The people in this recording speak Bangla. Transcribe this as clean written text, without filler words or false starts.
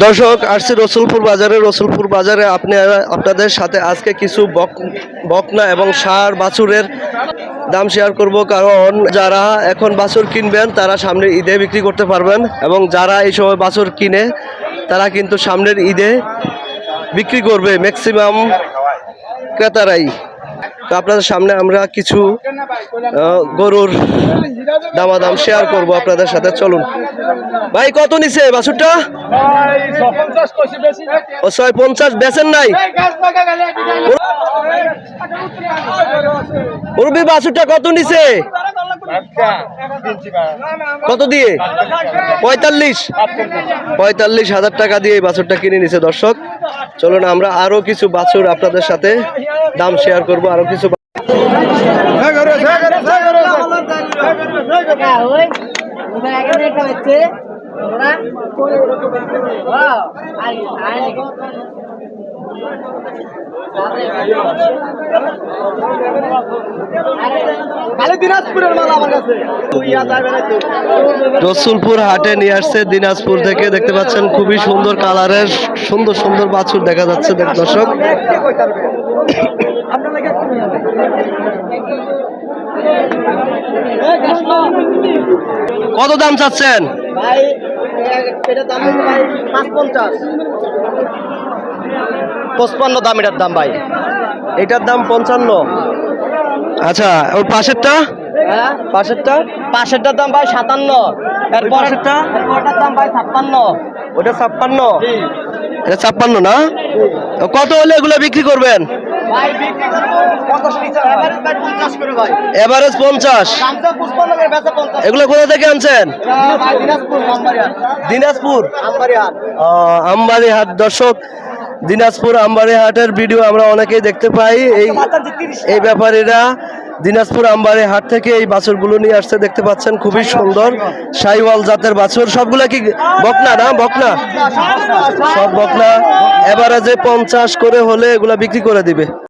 দর্শক আসছে রসুলপুর বাজারে আপনাদের সাথে আজকে কিছু বকনা এবং ষাঁড় বাছুরের দাম শেয়ার করব, কারণ যারা এখন বাছুর কিনবেন তারা সামনের ঈদে বিক্রি করতে পারবেন এবং যারা এই সময় বাছুর কিনে তারা কিন্তু সামনের ঈদে বিক্রি করবে ম্যাক্সিমাম ক্রেতারাই। তো আপনাদের সামনে আমরা কিছু গরুর দামাদাম শেয়ার করব আপনাদের সাথে। চলুন ভাই, কত নিছে বাছুরটা? 650 বেচেন নাই? মুরব্বি বাছুরটা কত নিছে? কত দিয়ে? 45,000 টাকা দিয়ে এই বাছুরটা কিনে নিছে। দর্শক চলুন আমরা আরো কিছু বাছুর আপনাদের সাথে দাম শেয়ার করব। আরো কিছু রসুলপুর হাটে নিয়ে আসছে দিনাজপুর থেকে। দেখতে পাচ্ছেন খুবই সুন্দর কালারের সুন্দর বাছুর দেখা যাচ্ছে দর্শক। কত দাম চাচ্ছেন? 55 দাম এটার দাম ভাই। এটার দাম 55। আচ্ছা, ওর পাশেরটার দাম ভাই 57। এর পাশেরটার দাম ভাই 56। ওটা 56? এটা 56 না? কত হলে এগুলো বিক্রি করবেন? এভারেজ 50। এগুলো কোথা থেকে আনছেন? দিনাজপুর আমবাড়ি হাট। দর্শক দিনাজপুর আমবাড়ি হাটের ভিডিও আমরা অনেকেই দেখতে পাই। এই ব্যাপারীরা দিনাজপুর আমবাড়ি হাট থেকে এই বাছুরগুলো নিয়ে আসছে। দেখতে পাচ্ছেন খুবই সুন্দর শাহিওয়াল জাতের বাছুর। সবগুলা কি বকনা না? বকনা, সব বকনা। এভারেজে 50 করে হলে এগুলা বিক্রি করে দিবে।